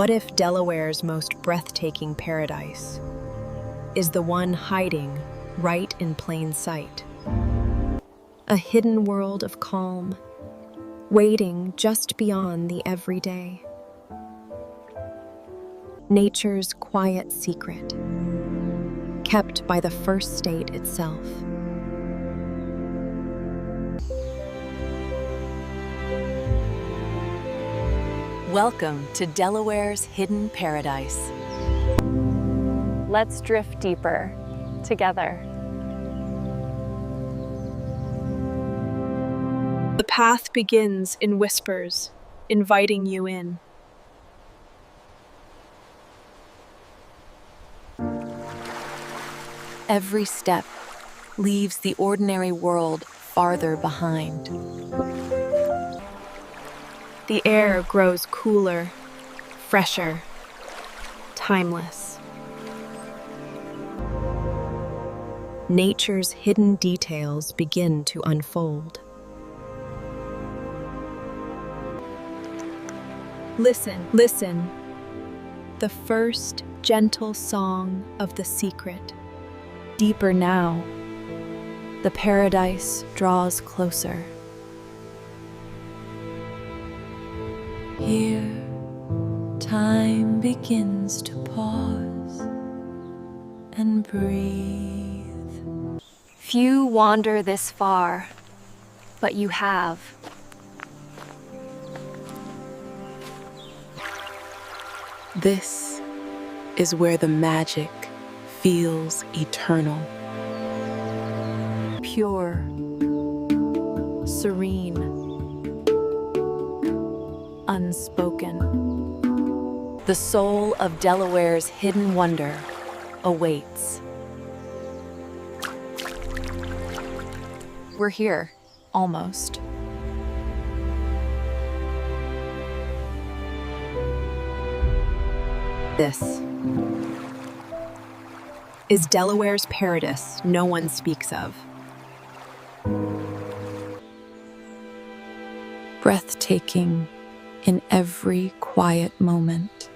What if Delaware's most breathtaking paradise is the one hiding right in plain sight? A hidden world of calm, waiting just beyond the everyday. Nature's quiet secret, kept by the first state itself. Welcome to Delaware's hidden paradise. Let's drift deeper together. The path begins in whispers, inviting you in. Every step leaves the ordinary world farther behind. The air grows cooler, fresher, timeless. Nature's hidden details begin to unfold. Listen, listen. The first gentle song of the secret. Deeper now, the paradise draws closer. Here, time begins to pause and breathe. Few wander this far, but you have. This is where the magic feels eternal. Pure, serene, unspoken. The soul of Delaware's hidden wonder awaits. We're here, almost. This is Delaware's paradise no one speaks of. Breathtaking in every quiet moment.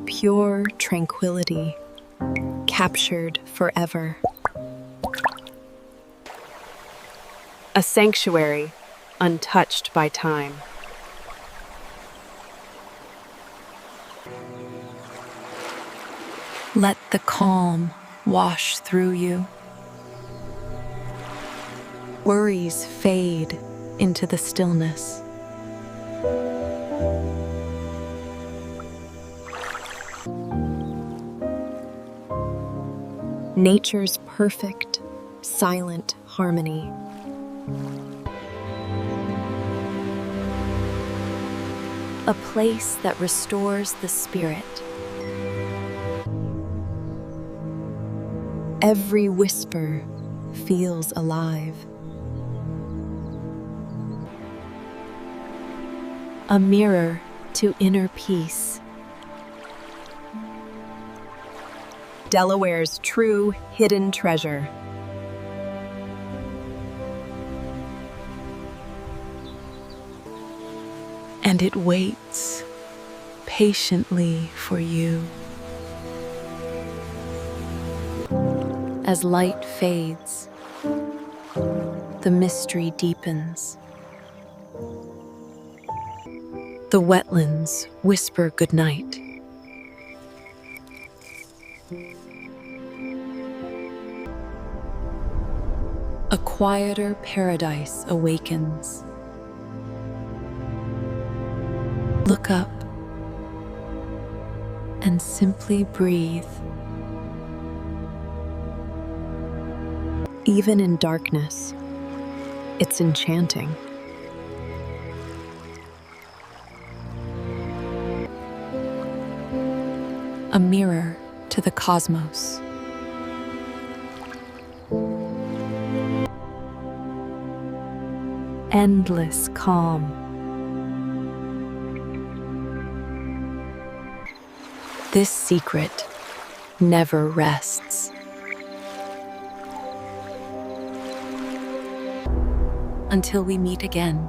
Pure tranquility, captured forever. A sanctuary, untouched by time. Let the calm wash through you. Worries fade into the stillness. Nature's perfect, silent harmony. A place that restores the spirit. Every whisper feels alive. A mirror to inner peace. Delaware's true hidden treasure. And it waits patiently for you. As light fades, the mystery deepens. The wetlands whisper goodnight. A quieter paradise awakens. Look up and simply breathe. Even in darkness, it's enchanting. A mirror to the cosmos. Endless calm. This secret never rests. Until we meet again.